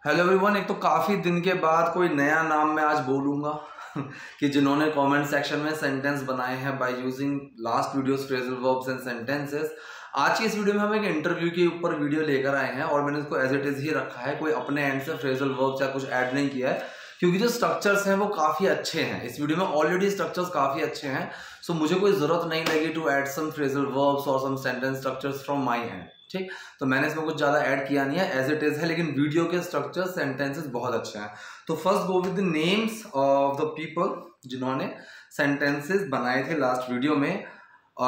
Hello everyone. एक तो काफ़ी दिन के बाद कोई नया नाम मैं आज बोलूँगा कि जिन्होंने कमेंट सेक्शन में सेंटेंस बनाए हैं by using last videos phrasal verbs and sentences. आज की इस वीडियो में हम एक इंटरव्यू के ऊपर वीडियो लेकर आए हैं और मैंने इसको एज इट इज़ ही रखा है, कोई अपने एंड से फ्रेजल वर्ब्स या कुछ ऐड नहीं किया है क्योंकि जो स्ट्रक्चर्स हैं वो काफ़ी अच्छे हैं। इस वीडियो में ऑलरेडी स्ट्रक्चर्स काफ़ी अच्छे हैं, सो मुझे कोई ज़रूरत नहीं लगी to add some phrasal verbs और some sentence structures from my end. ठीक, तो मैंने इसमें कुछ ज़्यादा ऐड किया नहीं है, एज इट इज़ है, लेकिन वीडियो के स्ट्रक्चर सेंटेंसेस बहुत अच्छे हैं। तो first go with the names of the people जिन्होंने सेंटेंसेस बनाए थे लास्ट वीडियो में।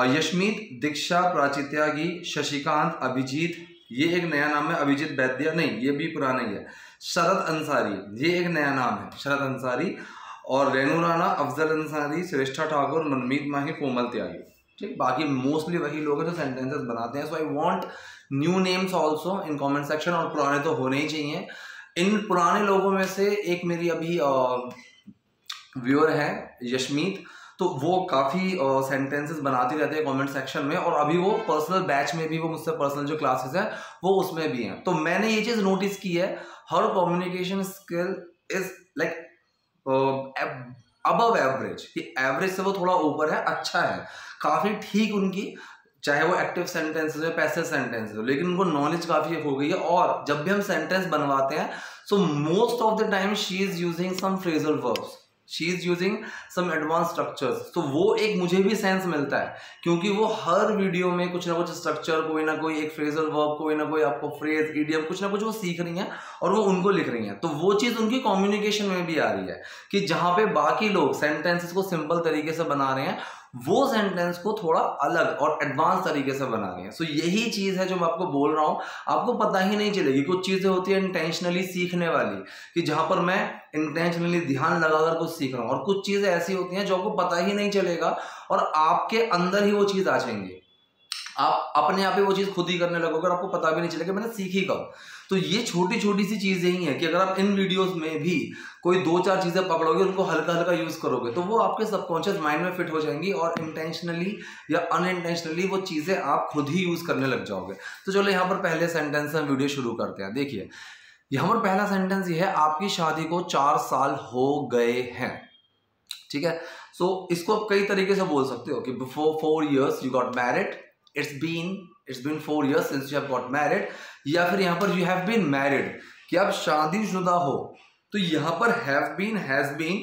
यशमीत, दीक्षा, प्राचित्यागी, शशिकांत, अभिजीत, ये एक नया नाम है। अभिजीत वैद्य नहीं, ये भी पुराना ही है। शरद अंसारी, ये एक नया नाम है, शरद अंसारी। और रेनू राणा, अफजल अंसारी, श्रेष्ठा ठाकुर, मनमीत माही, कोमल त्यागी। ठीक, बाकी मोस्टली वही लोग हैं जो सेंटेंसेस बनाते हैं। So I want new names also in comment section, और पुराने तो होने ही चाहिए। इन पुराने लोगों में से एक मेरी अभी व्यूअर है यशमीत, तो वो काफ़ी सेंटेंसेस बनाती रहती है कमेंट सेक्शन में, और अभी वो पर्सनल बैच में भी, वो मुझसे पर्सनल जो क्लासेस हैं वो उसमें भी हैं। तो मैंने ये चीज़ नोटिस की है, हर communication skill is like above average, कि एवरेज से वो थोड़ा ऊपर है, अच्छा है, काफ़ी ठीक उनकी, चाहे वो एक्टिव सेंटेंसेस हो, पैसिव सेंटेंसेस हो, लेकिन उनको नॉलेज काफ़ी हो गई है। और जब भी हम सेंटेंस बनवाते हैं, so most of the time she is using some phrasal verbs, she is using some advance structures. तो वो एक मुझे भी सेंस मिलता है, क्योंकि वो हर वीडियो में कुछ ना कुछ स्ट्रक्चर, कोई ना कोई एक फ्रेजल वर्ब, कोई ना कोई आपको फ्रेज, इडियम, कुछ ना कुछ वो सीख रही हैं और वो उनको लिख रही हैं। तो वो चीज़ उनकी कम्युनिकेशन में भी आ रही है कि जहाँ पे बाकी लोग सेंटेंसेस को सिंपल तरीके से बना रहे हैं, वो सेंटेंस को थोड़ा अलग और एडवांस तरीके से बना रही है। सो यही चीज़ है जो मैं आपको बोल रहा हूँ, आपको पता ही नहीं चलेगी। कुछ चीज़ें होती है इंटेंशनली सीखने वाली, कि जहाँ पर मैं इंटेंशनली ध्यान लगाकर कुछ सीख रहा हूँ, और कुछ चीज़ें ऐसी होती हैं जो आपको पता ही नहीं चलेगा और आपके अंदर ही वो चीज़ आ जाएंगी, आप अपने आप ही वो चीज़ खुद ही करने लगोगे और आपको पता भी नहीं चलेगा मैंने सीखी कब। तो ये छोटी छोटी सी चीज़ें ही हैं कि अगर आप इन वीडियोस में भी कोई 2-4 चीज़ें पकड़ोगे, उनको हल्का हल्का यूज़ करोगे, तो वो आपके सबकॉन्शियस माइंड में फिट हो जाएंगी और इंटेंशनली या अनइंटेंशनली वो चीज़ें आप खुद ही यूज़ करने लग जाओगे। तो चलो यहाँ पर पहले सेंटेंस से वीडियो शुरू करते हैं। देखिए यहाँ पर पहला सेंटेंस ये है, आपकी शादी को 4 साल हो गए हैं। ठीक है, सो इसको आप कई तरीके से बोल सकते हो कि before 4 years you got married, it's been 4 years since you have got married, या फिर यहाँ पर you have been married, कि आप शादीशुदा हो। तो यहाँ पर have been, has been,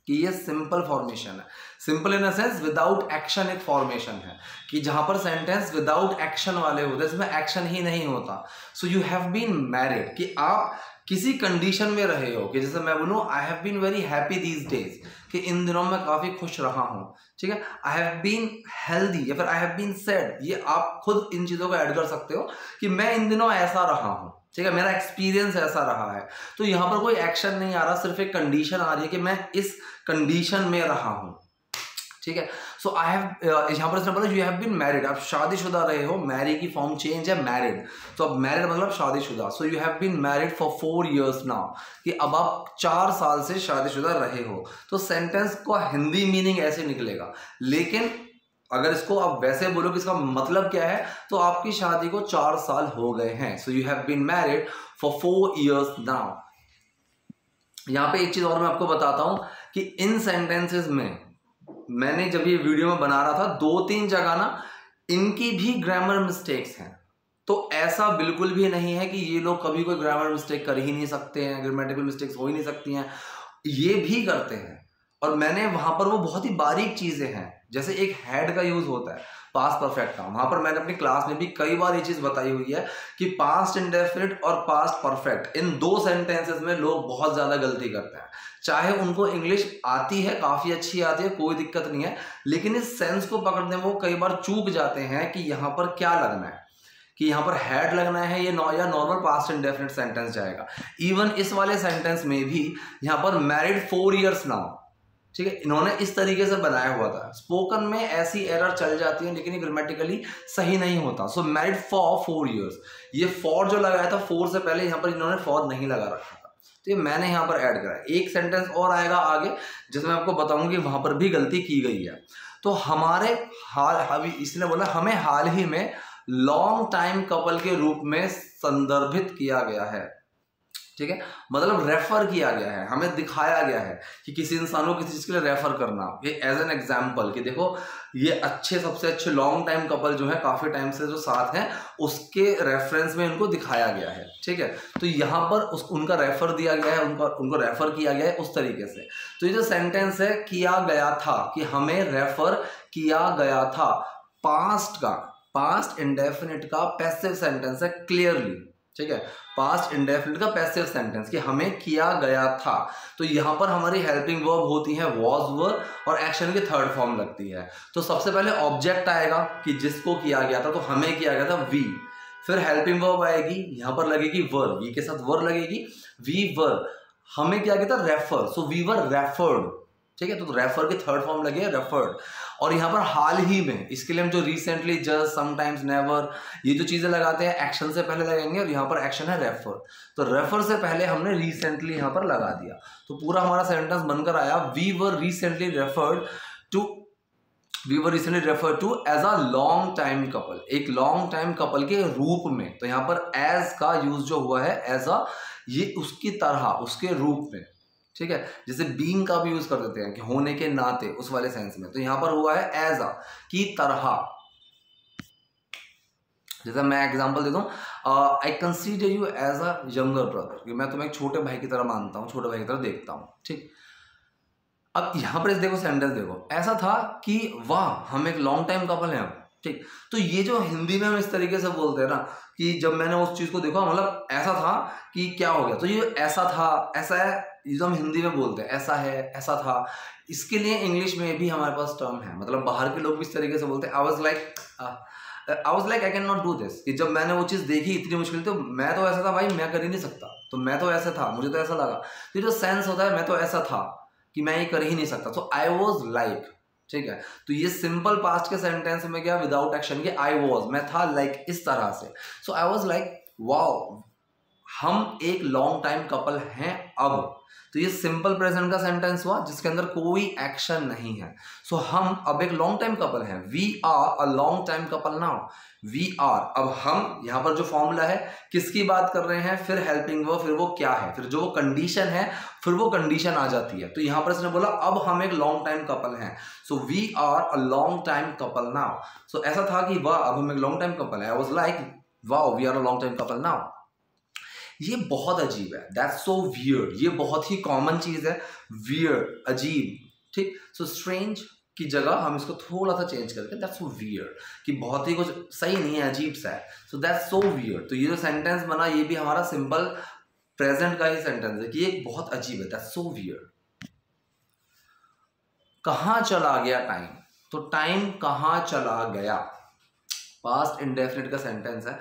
कि ये सिंपल फॉर्मेशन है। Simple in the sense without action एक फॉर्मेशन है, कि जहां पर सेंटेंस विदाउट एक्शन वाले होते हैं, इसमें एक्शन ही नहीं होता। So you have been married, कि आप किसी कंडीशन में रहे हो, कि जैसे मैं बोलूँ I have been very happy these days, कि इन दिनों मैं काफ़ी खुश रहा हूँ। ठीक है, आई हैव बीन हेल्दी या फिर आई हैव बीन सैड, ये आप खुद इन चीज़ों को ऐड कर सकते हो कि मैं इन दिनों ऐसा रहा हूँ। ठीक है, मेरा एक्सपीरियंस ऐसा रहा है। तो यहाँ पर कोई एक्शन नहीं आ रहा, सिर्फ एक कंडीशन आ रही है कि मैं इस कंडीशन में रहा हूँ। ठीक है, सो आई हैव, यहाँ पर इसने बोला यू हैव बीन मैरिड, आप शादीशुदा रहे हो, मैरी की फॉर्म चेंज है मैरिड, तो अब मैरिड मतलब शादीशुदा। So you have been married for 4 years now, कि अब आप 4 साल से शादीशुदा रहे हो। तो सेंटेंस का हिंदी मीनिंग ऐसे निकलेगा, लेकिन अगर इसको आप वैसे बोलो कि इसका मतलब क्या है, तो आपकी शादी को 4 साल हो गए हैं। So you have been married for 4 years now. यहाँ पे एक चीज और मैं आपको बताता हूं कि इन सेंटेंसेस में मैंने जब ये वीडियो में बना रहा था, 2-3 जगह ना इनकी भी ग्रामर मिस्टेक्स हैं। तो ऐसा बिल्कुल भी नहीं है कि ये लोग कभी कोई ग्रामर मिस्टेक कर ही नहीं सकते हैं, ग्रामेटिकल मिस्टेक्स हो ही नहीं सकती हैं, ये भी करते हैं। और मैंने वहां पर वो बहुत ही बारीक चीजें हैं, जैसे एक हैड का यूज होता है पास्ट परफेक्ट का, वहां पर मैंने अपनी क्लास में भी कई बार ये चीज बताई हुई है कि पास्ट इंडेफिनिट और पास्ट परफेक्ट, इन 2 सेंटेंसेस में लोग बहुत ज्यादा गलती करते हैं। चाहे उनको इंग्लिश आती है, काफी अच्छी आती है, कोई दिक्कत नहीं है, लेकिन इस सेंस को पकड़ने में वो कई बार चूक जाते हैं कि यहाँ पर क्या लगना है, कि यहाँ पर हैड लगना है या नॉर्मल पास्ट इंडेफिनिट सेंटेंस जाएगा। इवन इस वाले सेंटेंस में भी यहाँ पर मैरिड 4 years नाउ, ठीक है, इन्होंने इस तरीके से बनाया हुआ था। स्पोकन में ऐसी एरर चल जाती है, लेकिन ये ग्रामेटिकली सही नहीं होता। सो मैरिड फॉर 4 years, ये फॉर जो लगाया था 4 से पहले, यहाँ पर इन्होंने फॉर नहीं लगा रखा था, तो ये मैंने यहाँ पर ऐड करा। एक सेंटेंस और आएगा आगे जिसमें आपको बताऊंगा कि वहां पर भी गलती की गई है। तो हमारे हाल, इसने बोला हमें हाल ही में लॉन्ग टाइम कपल के रूप में संदर्भित किया गया है। ठीक है, मतलब रेफर किया गया है, हमें दिखाया गया है कि किसी इंसान को किसी चीज के लिए रेफर करना। ये एज एन एग्जाम्पल कि देखो ये अच्छे, सबसे अच्छे लॉन्ग टाइम कपल जो है, काफी टाइम से जो साथ हैं, उसके रेफरेंस में इनको दिखाया गया है। ठीक है, तो यहाँ पर उनका रेफर दिया गया है, उनको रेफर किया गया है उस तरीके से। तो ये जो सेंटेंस है किया गया था, कि हमें रेफर किया गया था, पास्ट का, पास्ट इंडेफिनिट का पैसिव सेंटेंस है क्लियरली। ठीक है, पास्ट इंडेफिनिट का पैसिव सेंटेंस कि हमें किया गया था। तो यहां पर हमारी हेल्पिंग वर्ब होती है वाज वर, और एक्शन की थर्ड फॉर्म लगती है। तो सबसे पहले ऑब्जेक्ट आएगा कि जिसको किया गया था, तो हमें किया गया था वी। फिर हेल्पिंग वर्ब आएगी, यहां पर लगेगी वर, वी के साथ वर लगेगी, वी वर। हमें किया गया था refer, so we were referred. ठीक है, तो रेफर की थर्ड फॉर्म लगी है रेफर्ड। और यहाँ पर हाल ही में, इसके लिए हम जो रिसेंटली, जस्ट, समटाइम्स, नेवर, ये जो चीजें लगाते हैं एक्शन से पहले लगाएंगे, और यहाँ पर एक्शन है रेफर, तो रेफर से पहले हमने रिसेंटली यहाँ पर लगा दिया। तो पूरा हमारा सेंटेंस बनकर आया we were recently referred to as a long time couple, एक लॉन्ग टाइम कपल के रूप में। तो यहाँ पर एज का यूज जो हुआ है एज अ, ये उसकी तरह, उसके रूप में। ठीक है, जैसे बीइंग का भी यूज कर देते हैं कि होने के नाते, उस वाले सेंस में। तो यहां पर हुआ है एज अ, की तरह। जैसे मैं एग्जांपल देता हूं, I consider you as a younger brother, कि मैं तुम्हें एक छोटे भाई की तरह मानता हूं, छोटे भाई की तरह देखता हूं। ठीक, अब यहां पर देखो सेंटेंस देखो, ऐसा था कि वाह हम एक लॉन्ग टाइम कपल हैं अब। ठीक, तो ये जो हिंदी में हम इस तरीके से बोलते हैं ना, कि जब मैंने उस चीज को देखा, मतलब ऐसा था कि क्या हो गया, तो ये ऐसा था, ऐसा है, ये जो हम हिंदी में बोलते हैं ऐसा है, ऐसा था। इसके लिए इंग्लिश में भी हमारे पास टर्म है, मतलब बाहर के लोग भी इस तरीके से बोलते हैं, आई was like I can not do this, कि जब मैंने वो चीज देखी इतनी मुश्किल, तो मैं तो ऐसा था भाई, मैं कर ही नहीं सकता, तो मैं तो ऐसा था, मुझे तो ऐसा लगा। तो जो सेंस होता है, मैं तो ऐसा था कि मैं ये कर ही नहीं सकता, तो आई वॉज लाइक। ठीक है, तो ये सिंपल पास्ट के सेंटेंस में क्या, विदाउट एक्शन के, आई वॉज, मैं था लाइक इस तरह से। सो आई वॉज लाइक वाओ हम एक लॉन्ग टाइम कपल हैं अब। तो ये सिंपल प्रेजेंट का सेंटेंस हुआ जिसके अंदर कोई एक्शन नहीं है। सो हम अब एक लॉन्ग टाइम कपल हैं, we are a long time couple now, we are. अब हम, यहां पर जो फॉर्मूला है किसकी बात कर रहे हैं, फिर हेल्पिंग वर्ब, फिर वो क्या है, फिर जो वो कंडीशन है, फिर वो कंडीशन आ जाती है। तो यहां पर इसने बोला अब हम एक लॉन्ग टाइम कपल हैं, so we are a long time couple now. So ऐसा था कि वाह अब हम एक लॉन्ग टाइम कपल है, I was like wow we are a long time couple now. ये बहुत अजीब है, दैट्स सो वियर्ड, ये बहुत ही कॉमन चीज है, वियर्ड, अजीब। ठीक, सो स्ट्रेंज की जगह हम इसको थोड़ा सा चेंज करके दैट्स सो वियर्ड, कि बहुत ही कुछ सही नहीं है, अजीब सा है, सो दैट्स सो वियर्ड। तो ये जो सेंटेंस बना, ये भी हमारा सिंपल प्रेजेंट का ही सेंटेंस है कि ये बहुत अजीब है, दैट्स सो वियर्ड। कहां चला गया टाइम, तो टाइम कहां चला गया, पास्ट इंडेफिनिट का सेंटेंस है।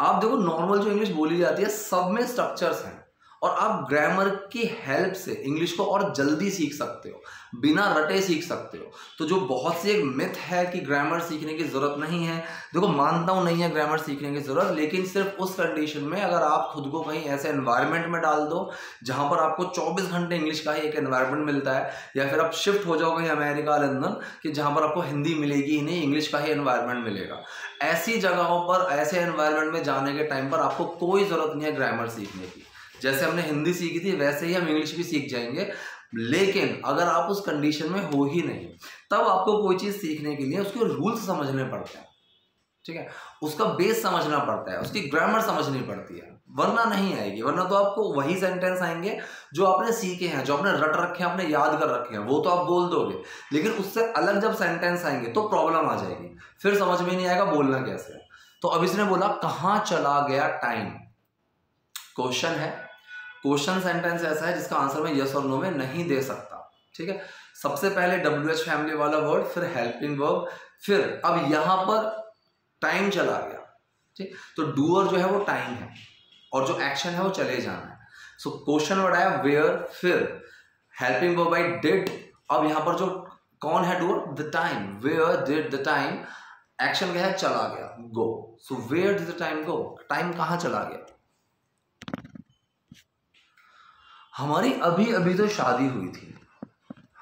आप देखो नॉर्मल जो इंग्लिश बोली जाती है सब में स्ट्रक्चर्स हैं, और आप ग्रामर की हेल्प से इंग्लिश को और जल्दी सीख सकते हो, बिना रटे सीख सकते हो। तो जो बहुत सी एक मिथ है कि ग्रामर सीखने की जरूरत नहीं है, देखो मानता हूं नहीं है ग्रामर सीखने की जरूरत, लेकिन सिर्फ उस कंडीशन में अगर आप खुद को कहीं ऐसे एनवायरनमेंट में डाल दो जहां पर आपको 24 घंटे इंग्लिश का ही एक एनवायरनमेंट मिलता है, या फिर आप शिफ्ट हो जाओ कहीं अमेरिका, लंदन, कि जहां पर आपको हिंदी मिलेगी ही नहीं, इंग्लिश का ही एनवायरनमेंट मिलेगा। ऐसी जगहों पर, ऐसे एनवायरनमेंट में जाने के टाइम पर आपको कोई जरूरत नहीं है ग्रामर सीखने की। जैसे हमने हिंदी सीखी थी वैसे ही हम इंग्लिश भी सीख जाएंगे, लेकिन अगर आप उस कंडीशन में हो ही नहीं, तब आपको कोई चीज सीखने के लिए उसके रूल्स समझने पड़ते हैं। ठीक है, उसका बेस समझना पड़ता है, उसकी ग्रामर समझनी पड़ती है, वरना नहीं आएगी। वरना तो आपको वही सेंटेंस आएंगे जो आपने सीखे हैं, जो आपने रट रखे हैं, आपने याद कर रखे हैं, वो तो आप बोल दोगे, लेकिन उससे अलग जब सेंटेंस आएंगे तो प्रॉब्लम आ जाएगी, फिर समझ में नहीं आएगा बोलना कैसे। तो अब इसने बोला कहां चला गया टाइम, क्वेश्चन है। क्वेश्चन सेंटेंस ऐसा है जिसका आंसर मैं यस और नो में नहीं दे सकता। ठीक है, सबसे पहले WH फैमिली वाला वर्ड, फिर हेल्पिंग वर्ब, फिर अब यहां पर टाइम चला गया। ठीक, तो डूअर जो है वो टाइम है, और जो एक्शन है वो चले जाना है। सो क्वेश्चन वर्ड आया वेयर, फिर हेल्पिंग वर्ब आई डिड, अब यहां पर जो कौन है doer, the time, where did the time, action क्या है, चला गया, go. So where did the time go, time कहां चला गया। हमारी अभी अभी तो शादी हुई थी,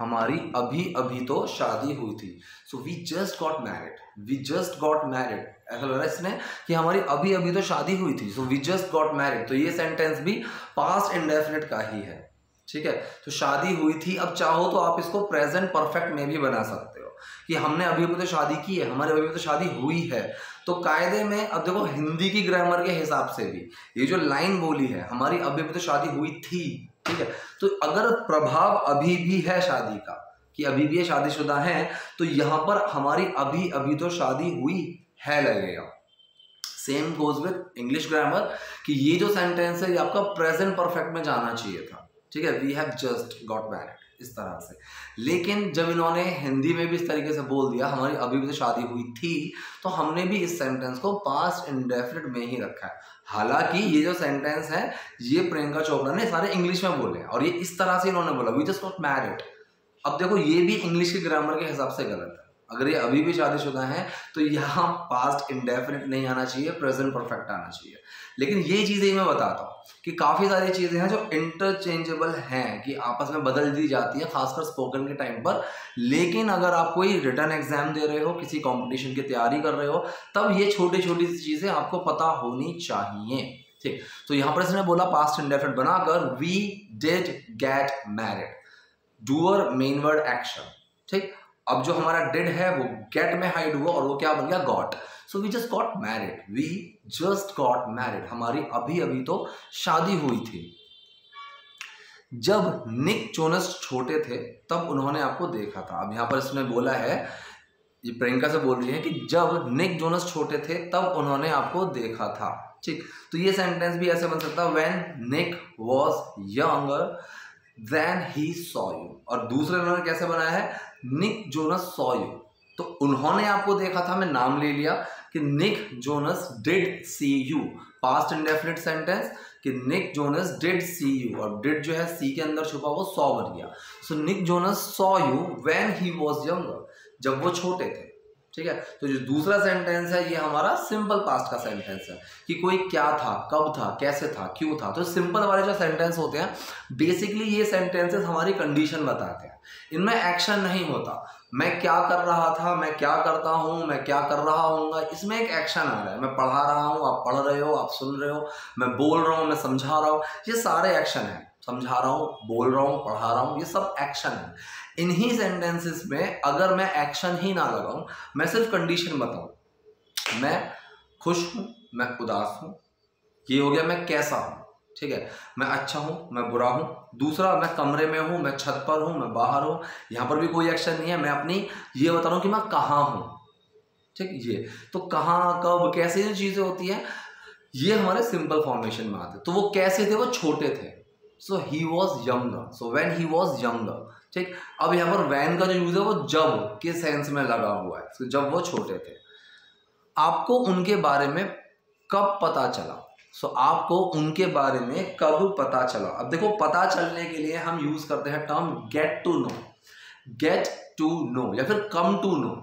हमारी अभी अभी तो शादी हुई थी। So we just got married, we just got married, ऐसा लग रहा है इसने कि हमारी अभी अभी तो शादी हुई थी। So we just got married, तो ये सेंटेंस भी पास्ट इंडेफिनिट का ही है, ठीक है। तो शादी हुई थी, अब चाहो तो आप इसको प्रेजेंट परफेक्ट में भी बना सकते हो कि हमने अभी अभी तो शादी की है, हमारे अभी अभी तो शादी हुई है। तो कायदे में अब देखो हिंदी की ग्रामर के हिसाब से भी ये जो लाइन बोली है हमारी अभी अभी तो शादी हुई थी, ठीक है, तो अगर प्रभाव अभी भी है शादी का कि अभी भी ये शादीशुदा है, तो यहां पर हमारी अभी अभी तो शादी हुई है लगेगा। Same goes with English grammar कि ये जो सेंटेंस है ये आपका प्रेजेंट परफेक्ट में जाना चाहिए था, ठीक है, we have just got married, इस तरह से। लेकिन जब इन्होंने हिंदी में भी इस तरीके से बोल दिया हमारी अभी भी तो शादी हुई थी, तो हमने भी इस सेंटेंस को पास्ट इंडेफिनिट में ही रखा है। हालांकि ये जो सेंटेंस है ये प्रियंका चोपड़ा ने सारे इंग्लिश में बोले और ये इस तरह से इन्होंने बोला वी जस्ट गॉट मैरिड। अब देखो ये भी इंग्लिश के ग्रामर के हिसाब से गलत है। अगर ये अभी भी शादीशुदा है तो यहाँ पास्ट इंडेफिनिट नहीं आना चाहिए, प्रेजेंट परफेक्ट आना चाहिए। लेकिन ये चीजें मैं बताता हूँ कि काफी सारी चीजें हैं जो इंटरचेंजेबल हैं कि आपस में बदल दी जाती है, खासकर स्पोकन के टाइम पर। लेकिन अगर आप कोई रिटर्न एग्जाम दे रहे हो, किसी कंपटीशन की तैयारी कर रहे हो, तब ये छोटी छोटी चीजें आपको पता होनी चाहिए, ठीक। तो यहाँ पर इसने बोला पास्ट इंडेफिनिट बनाकर we did get married, doer main word action, ठीक। अब जो हमारा डिड है वो गेट में हाइड हुआ और वो क्या बन गया got. So we just got married, we just got married, हमारी अभी अभी तो शादी हुई थी। जब निक जोनस छोटे थे तब उन्होंने आपको देखा था। अब यहां पर इसने बोला है, ये प्रियंका से बोल रही है कि जब निक जोनस छोटे थे तब उन्होंने आपको देखा था, ठीक। तो ये सेंटेंस भी ऐसे बन सकता है when Nick was younger then he saw you. और दूसरे उन्होंने कैसे बनाया है, निक जोनस सॉ यू, तो उन्होंने आपको देखा था, मैं नाम ले लिया कि Nick Jonas did see you, past indefinite sentence कि Nick Jonas did see you, और डिड जो है सी के अंदर छुपा वो सॉ बन गया। So Nick Jonas saw you when he was younger, जब वो छोटे थे, ठीक है। तो जो दूसरा सेंटेंस है ये हमारा सिंपल पास्ट का सेंटेंस है कि कोई क्या था, कब था, कैसे था, क्यों था। तो सिंपल वाले जो सेंटेंस होते हैं बेसिकली ये सेंटेंसेस हमारी कंडीशन बताते हैं, इनमें एक्शन नहीं होता। मैं क्या कर रहा था, मैं क्या करता हूँ, मैं क्या कर रहा हूँगा, इसमें एक एक्शन आ रहा है। मैं पढ़ा रहा हूँ, आप पढ़ रहे हो, आप सुन रहे हो, मैं बोल रहा हूँ, मैं समझा रहा हूँ, ये सारे एक्शन हैं। समझा रहा हूँ, बोल रहा हूँ, पढ़ा रहा हूँ, ये सब एक्शन है। इन्हीं सेंटेंसेस में अगर मैं एक्शन ही ना लगाऊं, मैं सिर्फ कंडीशन बताऊं, मैं खुश हूं, मैं उदास हूं, ये हो गया मैं कैसा हूं, ठीक है, मैं अच्छा हूं, मैं बुरा हूं। दूसरा मैं कमरे में हूं, मैं छत पर हूं, मैं बाहर हूं, यहां पर भी कोई एक्शन नहीं है, मैं अपनी ये बता रहा हूं कि मैं कहाँ हूं, ठीक। ये तो कहाँ, कब, कैसे जो चीजें होती है ये हमारे सिंपल फॉर्मेशन में आते। तो वो कैसे थे, वो छोटे थे। So he was younger, so when he was younger, ठीक। अब यहाँ पर वैन का जो यूज है वो जब के सेंस में लगा हुआ है, तो जब वो छोटे थे। आपको उनके बारे में कब पता चला, सो आपको उनके बारे में कब पता चला। अब देखो पता चलने के लिए हम यूज करते हैं term get to know, get to know या फिर कम टू नो,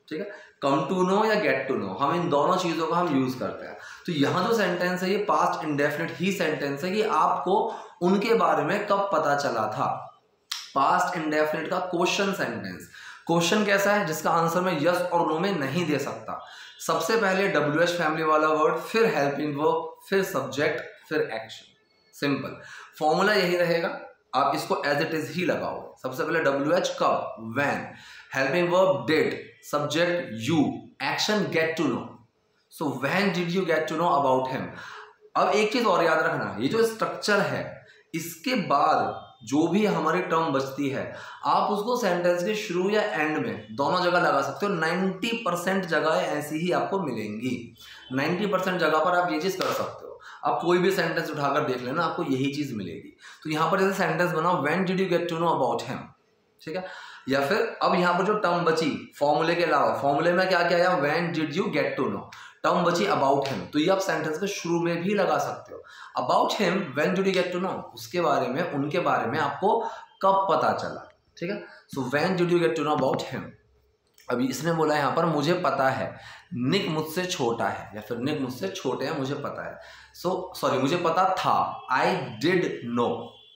ठीक है, कम टू नो या गेट टू नो, हम इन दोनों चीजों का हम यूज करते हैं। तो यहाँ जो सेंटेंस है ये पास्ट इंडेफिनिट ही सेंटेंस है कि आपको उनके बारे में कब पता चला था। पास्ट इंडेफिनिट का क्वेश्चन सेंटेंस, क्वेश्चन कैसा है जिसका आंसर मैं यस और नो में नहीं दे सकता। सबसे पहले WH फैमिली वाला वर्ड, फिर हेल्पिंग वर्ब, फिर सब्जेक्ट, फिर एक्शन। सिंपल फॉर्मूला यही रहेगा, आप इसको एज इट इज ही लगाओगे। सबसे पहले WH कब, when, helping verb did, subject you, action get to know. So when did you get to know about him. अब एक चीज और याद रखना, ये जो स्ट्रक्चर है इसके बाद जो भी हमारी टर्म बचती है आप उसको सेंटेंस के शुरू या एंड में दोनों जगह लगा सकते हो। 90% जगह ऐसी ही आपको मिलेंगी, 90% जगह पर आप ये चीज कर सकते हो। आप कोई भी सेंटेंस उठाकर देख लेना, आपको यही चीज मिलेगी। तो यहाँ पर जैसे सेंटेंस बनाओ when did you get to know about him, ठीक है। या फिर अब यहाँ पर जो टर्म बची फॉर्मूले के अलावा, फॉर्मूले में क्या क्या आया, when did you get to know, term बची अबाउट हिम, तो ये आप सेंटेंस के शुरू में भी लगा सकते हो। About him when did you get to know, उसके बारे में, उनके बारे में आपको कब पता चला, ठीक है। So when did you get to know about him. अभी इसने बोला यहाँ पर मुझे पता है निक मुझसे छोटा है, या फिर निक मुझसे छोटे हैं, मुझे पता है। सो सॉरी, मुझे पता था, I did know,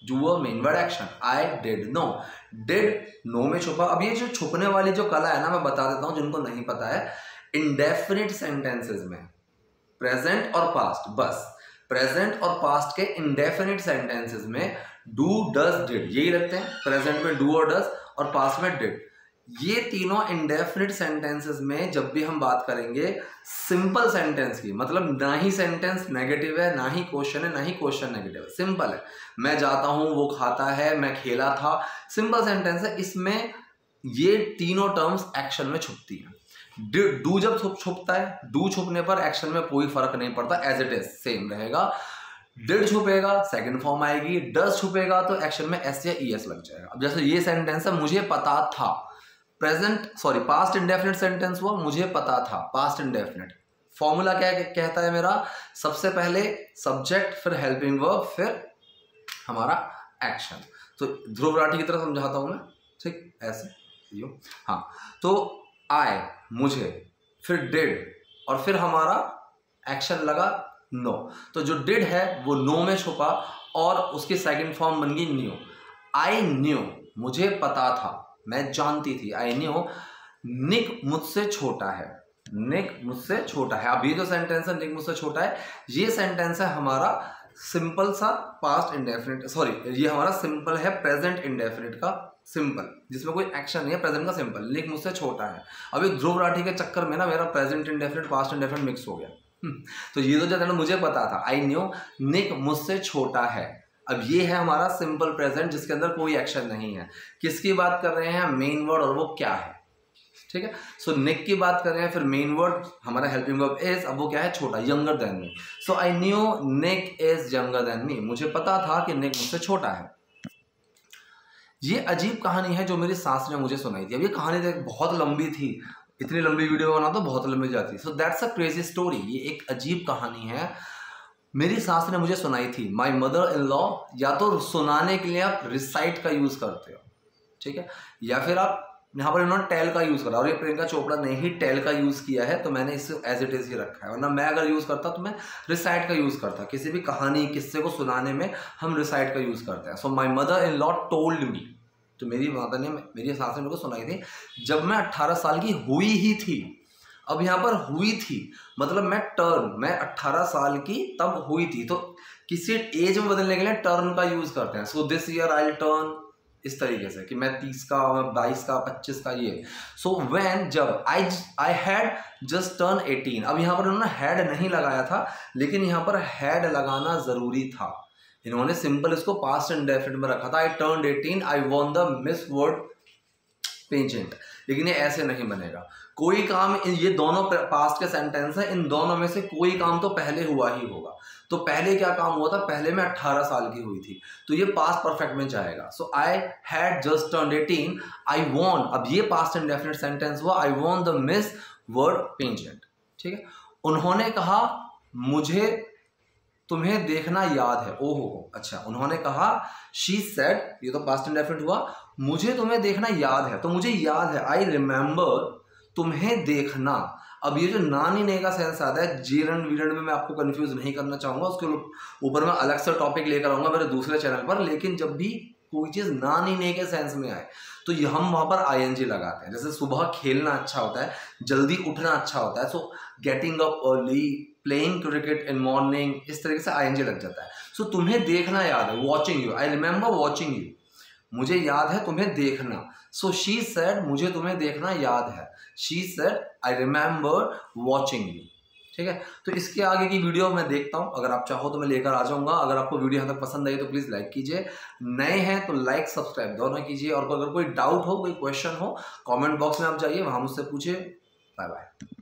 do a main word action. I did know, did know में छुपा। अब ये जो छुपने वाली जो कला है ना, मैं बता देता हूं जिनको नहीं पता है। इंडेफिनिट सेंटेंसेस में प्रेजेंट और पास्ट, बस प्रेजेंट और पास्ट के इंडेफिनिट सेंटेंसेस में डू डज डिड यही लगते हैं। प्रेजेंट में डू और डज और पास्ट में डिड। ये तीनों इंडेफिनिट सेंटेंसेस में जब भी हम बात करेंगे सिंपल सेंटेंस की, मतलब ना ही सेंटेंस नेगेटिव है, ना ही क्वेश्चन है, ना ही क्वेश्चन नेगेटिव है, सिंपल है। मैं जाता हूं, वो खाता है, मैं खेला था, सिंपल सेंटेंस है। इसमें ये तीनों टर्म्स एक्शन में छुपती हैं। डू जब छुपता है, डू छुपने पर एक्शन में कोई फर्क नहीं पड़ता, एज इट इज सेम रहेगा। डिड छुपेगा सेकंड फॉर्म आएगी, डज छुपेगा तो एक्शन में एस या ईएस लग जाएगा। अब जैसे ये सेंटेंस है, मुझे पता था, पास्ट इंडेफिनिट सेंटेंस हुआ, मुझे पता था, पास्ट इंडेफिनिट। फॉर्मूला क्या कहता है मेरा, सबसे पहले सब्जेक्ट, फिर हेल्पिंग वर्ब, फिर हमारा एक्शन। तो ध्रुव राठी की तरह समझाता हूं मैं, ठीक ऐसे यो। हाँ, तो आई मुझे, फिर डिड और फिर हमारा एक्शन लगा नो। तो जो डिड है वो नो में छुपा और उसकी सेकंड फॉर्म बन गई न्यू। आई न्यू मुझे पता था, मैं जानती थी। आई न्यू निक मुझसे छोटा है, निक मुझसे छोटा है। अब ये जो सेंटेंस है निक मुझसे छोटा है, ये सेंटेंस है हमारा सिंपल सा पास्ट इंडेफिनिट, सॉरी ये हमारा सिंपल है प्रेजेंट इंडेफिनिट का सिंपल, जिसमें कोई एक्शन नहीं है, प्रेजेंट का सिंपल। निक मुझसे छोटा है। अभी ध्रुव राठी के चक्कर में ना मेरा present indefinite past indefinite mix हो गया। तो ये तो जो है मुझे पता था, आई न्यू निक मुझसे छोटा है। अब ये है हमारा सिंपल प्रेजेंट जिसके अंदर कोई एक्शन नहीं है। किसकी बात कर रहे हैं, मेन वर्ड, और वो क्या है, ठीक है। सो निक की बात कर रहे हैं, फिर मेन वर्ड हमारा हेल्पिंग वर्ब इज, अब वो क्या है, छोटा, younger than me. So I knew Nick is younger than me, मुझे पता था कि निक मुझसे छोटा है। ये अजीब कहानी है जो मेरी सास ने मुझे सुनाई थी। अब ये कहानी देख बहुत लंबी थी, इतनी लंबी वीडियो बना तो बहुत लंबी जाती। So that's a crazy story, ये एक अजीब कहानी है, मेरी सास ने मुझे सुनाई थी। माई मदर इन लॉ, या तो सुनाने के लिए आप रिसाइट का यूज करते हो, ठीक है, या फिर आप यहाँ पर इन्होंने टेल का यूज करा, और ये प्रियंका चोपड़ा ने ही टेल का यूज किया है, तो मैंने इसे एज इट इज ही रखा है। वरना मैं अगर यूज करता तो मैं रिसाइट का यूज करता। किसी भी कहानी किस्से को सुनाने में हम रिसाइट का यूज करते हैं। So my mother in law told me, तो मेरी माता ने, मेरी सास ने मेरे को सुनाई थी जब मैं 18 साल की हुई ही थी। अब यहाँ पर हुई थी मतलब मैं 18 साल की तब हुई थी, तो किसी एज में बदलने के लिए टर्न का यूज करते हैं। So this year I turn, इस तरीके से कि मैं 30 का, मैं 22 का, 25 का, ये। सो व्हेन, जब आई हैड जस्ट टर्न 18। अब यहाँ पर उन्होंने हैड नहीं लगाया था, लेकिन यहाँ पर हैड लगाना जरूरी था। इन्होंने सिंपल इसको पास्ट इंडेफिनिट में रखा था, I turned 18, I won the Miss World pageant. लेकिन ये ऐसे नहीं बनेगा। कोई काम, ये दोनों पास्ट के सेंटेंस है, इन दोनों में से कोई काम तो पहले हुआ ही होगा। तो पहले क्या काम हुआ था, पहले मैं 18 साल की हुई थी, तो ये पास्ट परफेक्ट में जाएगा। So I had just turned 18, I won, अब ये पास्ट इंडेफिनिट सेंटेंस हुआ, I won the Miss World pageant, ठीक है। उन्होंने कहा मुझे तुम्हें देखना याद है, ओहो, अच्छा, उन्होंने कहा, शी सेड, ये तो पास्ट इंडेफिनिट हुआ, मुझे तुम्हें देखना याद है, तो मुझे याद है, आई रिमेंबर तुम्हें देखना। अब ये जो नानी ने का सेंस आता है, जीरण वीरण में मैं आपको कंफ्यूज नहीं करना चाहूंगा, उसके ऊपर मैं अलग से टॉपिक लेकर आऊंगा मेरे दूसरे चैनल पर। लेकिन जब भी कोई चीज नानी ने के सेंस में आए तो हम वहां पर आईएनजी लगाते हैं। जैसे सुबह खेलना अच्छा होता है, जल्दी उठना अच्छा होता है, so getting up early, playing cricket in morning, इस तरीके से आईएनजी लग जाता है। सो तुम्हें देखना याद है, watching you, I remember watching you, मुझे याद है तुम्हें देखना। सो शी सेड, मुझे तुम्हें देखना याद है, she said I remember watching you, ठीक है। तो इसके आगे की वीडियो मैं देखता हूं, अगर आप चाहो तो मैं लेकर आ जाऊंगा। अगर आपको वीडियो यहाँ तक पसंद आई तो प्लीज लाइक कीजिए, नए हैं तो लाइक सब्सक्राइब दोनों कीजिए, और अगर कोई डाउट हो, कोई क्वेश्चन हो, कमेंट बॉक्स में आप जाइए, वहां मुझसे पूछिए। Bye bye.